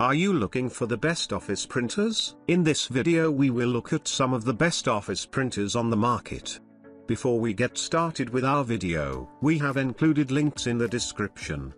Are you looking for the best office printers? In this video we will look at some of the best office printers on the market. Before we get started with our video, we have included links in the description.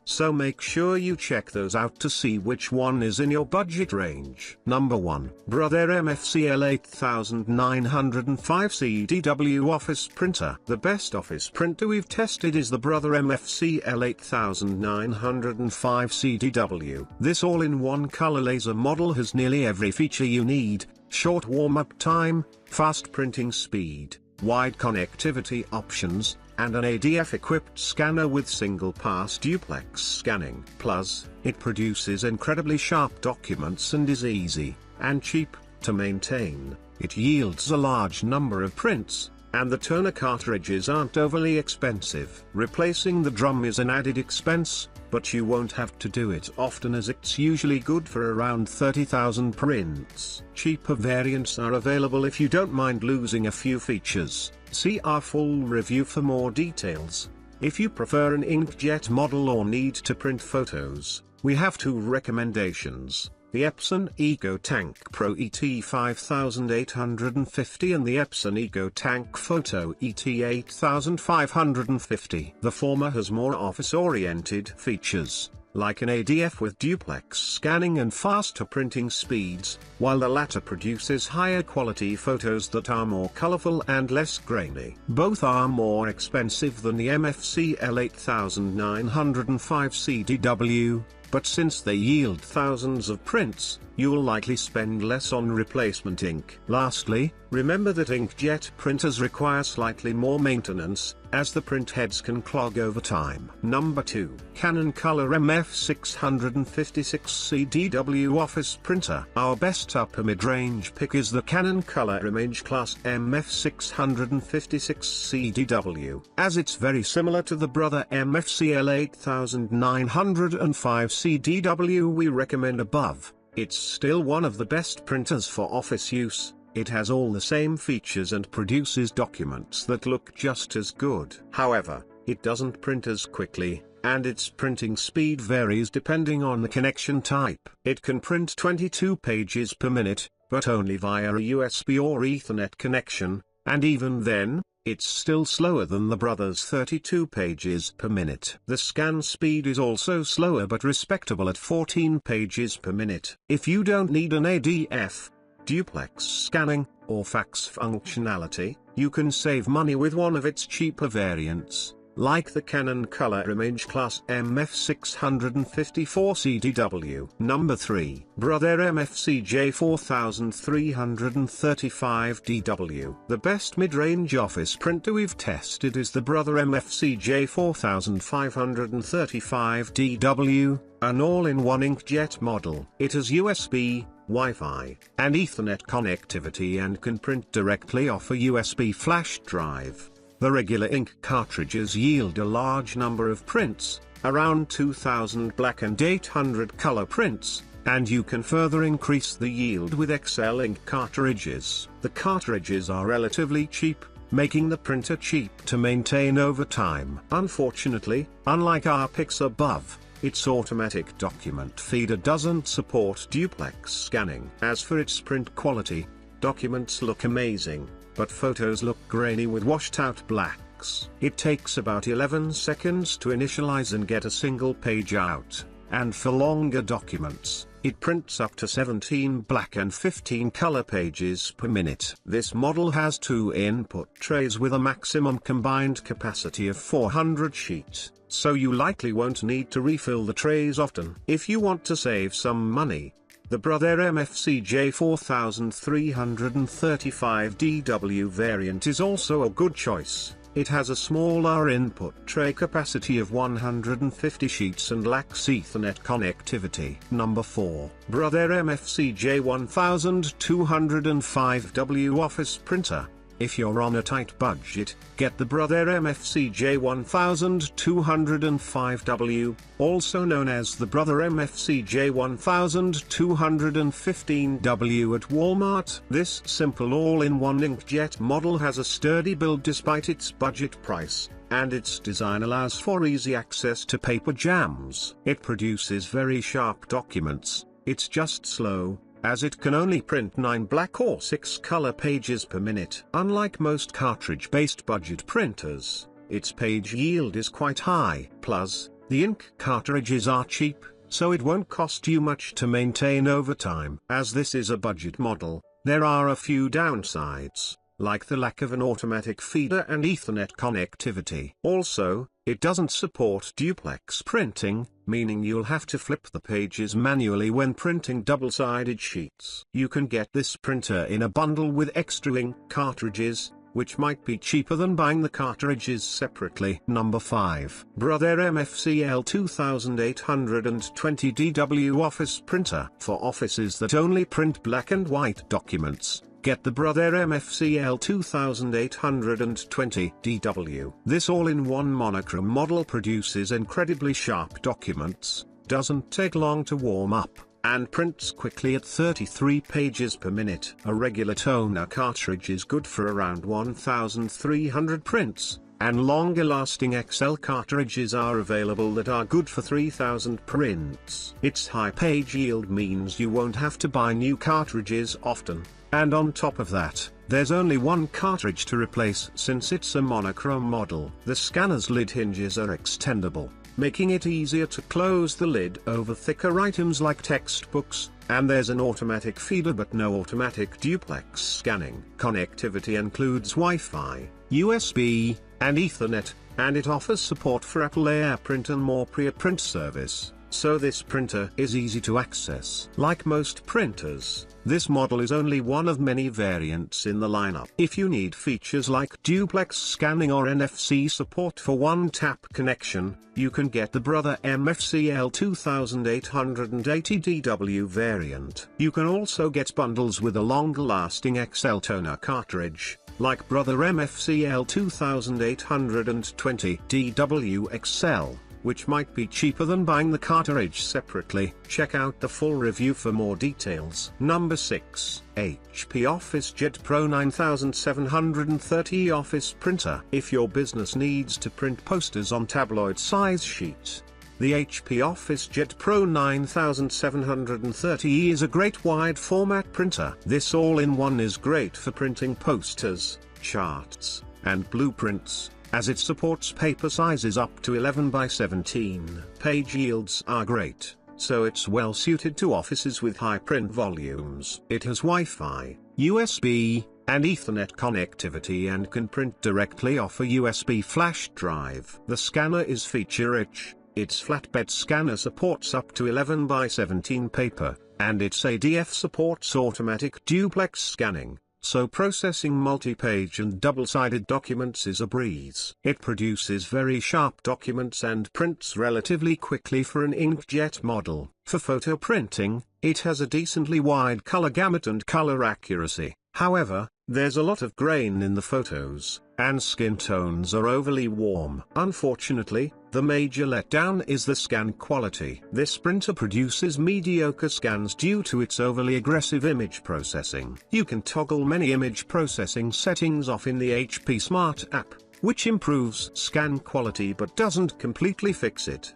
So make sure you check those out to see which one is in your budget range. Number 1. Brother MFC L8905 CDW Office Printer. The best office printer we've tested is the Brother MFC L8905 CDW. This all-in-one color laser model has nearly every feature you need: short warm-up time, fast printing speed, wide connectivity options, and an ADF-equipped scanner with single-pass duplex scanning. Plus, it produces incredibly sharp documents and is easy and cheap to maintain. It yields a large number of prints, and the toner cartridges aren't overly expensive. Replacing the drum is an added expense, but you won't have to do it often as it's usually good for around 30,000 prints. Cheaper variants are available if you don't mind losing a few features. See our full review for more details. If you prefer an inkjet model or need to print photos, we have two recommendations: the Epson EcoTank Pro ET5850 and the Epson EcoTank Photo ET8550. The former has more office-oriented features, like an ADF with duplex scanning and faster printing speeds, while the latter produces higher quality photos that are more colorful and less grainy. Both are more expensive than the MFC L8905 CDW, but since they yield thousands of prints, you'll likely spend less on replacement ink. Lastly, remember that inkjet printers require slightly more maintenance, as the print heads can clog over time. Number 2. Canon Color MF656 CDW Office Printer. Our best upper mid-range pick is the Canon Color Image Class MF656 CDW. As it's very similar to the Brother MFC L8905 CDW we recommend above, it's still one of the best printers for office use. It has all the same features and produces documents that look just as good. However, it doesn't print as quickly, and its printing speed varies depending on the connection type. It can print 22 pages per minute, but only via a USB or Ethernet connection, and even then, it's still slower than the Brother's 32 pages per minute. The scan speed is also slower but respectable at 14 pages per minute. If you don't need an ADF, duplex scanning, or fax functionality, you can save money with one of its cheaper variants, like the Canon Color Image Class MF654 CDW. Number 3. Brother MFC J4335DW. The best mid-range office printer we've tested is the Brother MFC J4535DW, an all-in-one inkjet model. It has USB, Wi-Fi, and Ethernet connectivity and can print directly off a USB flash drive. The regular ink cartridges yield a large number of prints, around 2,000 black and 800 color prints, and you can further increase the yield with XL ink cartridges. The cartridges are relatively cheap, making the printer cheap to maintain over time. Unfortunately, unlike our picks above, its automatic document feeder doesn't support duplex scanning. As for its print quality, documents look amazing, but photos look grainy with washed-out blacks. It takes about 11 seconds to initialize and get a single page out, and for longer documents, it prints up to 17 black and 15 color pages per minute. This model has 2 input trays with a maximum combined capacity of 400 sheets, so you likely won't need to refill the trays often. If you want to save some money, the Brother MFC J4335DW variant is also a good choice. It has a smaller input tray capacity of 150 sheets and lacks Ethernet connectivity. Number 4. Brother MFC J1205W Office Printer. If you're on a tight budget, get the Brother MFC J1205W, also known as the Brother MFC J1215W at Walmart. This simple all-in-one inkjet model has a sturdy build despite its budget price, and its design allows for easy access to paper jams. It produces very sharp documents, it's just slow, as it can only print 9 black or 6 color pages per minute. Unlike most cartridge-based budget printers, its page yield is quite high. Plus, the ink cartridges are cheap, so it won't cost you much to maintain over time. As this is a budget model, there are a few downsides, like the lack of an automatic feeder and Ethernet connectivity. Also, it doesn't support duplex printing, meaning you'll have to flip the pages manually when printing double-sided sheets. You can get this printer in a bundle with extra ink cartridges, which might be cheaper than buying the cartridges separately. Number 5. Brother MFCL 2820 DW Office Printer. For offices that only print black and white documents, get the Brother MFCL 2820 DW. This all-in-one monochrome model produces incredibly sharp documents, doesn't take long to warm up, and prints quickly at 33 pages per minute. A regular toner cartridge is good for around 1,300 prints, and longer-lasting XL cartridges are available that are good for 3,000 prints. Its high page yield means you won't have to buy new cartridges often, and on top of that, there's only one cartridge to replace since it's a monochrome model. The scanner's lid hinges are extendable, making it easier to close the lid over thicker items like textbooks, and there's an automatic feeder but no automatic duplex scanning. Connectivity includes Wi-Fi, USB, and Ethernet, and it offers support for Apple AirPrint and more pre-print service, so this printer is easy to access. Like most printers, this model is only one of many variants in the lineup. If you need features like duplex scanning or NFC support for one-tap connection, you can get the Brother MFCL 2880 DW variant. You can also get bundles with a longer-lasting XL toner cartridge, like Brother MFCL 2820 DW XL, which might be cheaper than buying the cartridge separately. Check out the full review for more details. Number 6. HP OfficeJet Pro 9730 Office Printer. If your business needs to print posters on tabloid size sheets, the HP OfficeJet Pro 9730 is a great wide format printer. This all-in-one is great for printing posters, charts, and blueprints, as it supports paper sizes up to 11 by 17. Page yields are great, so it's well suited to offices with high print volumes. It has Wi-Fi, USB, and Ethernet connectivity and can print directly off a USB flash drive. The scanner is feature-rich. Its flatbed scanner supports up to 11 by 17 paper, and its ADF supports automatic duplex scanning, so processing multi-page and double-sided documents is a breeze. It produces very sharp documents and prints relatively quickly for an inkjet model. For photo printing, it has a decently wide color gamut and color accuracy. However, there's a lot of grain in the photos, and skin tones are overly warm. Unfortunately, the major letdown is the scan quality. This printer produces mediocre scans due to its overly aggressive image processing. You can toggle many image processing settings off in the HP Smart app, which improves scan quality but doesn't completely fix it.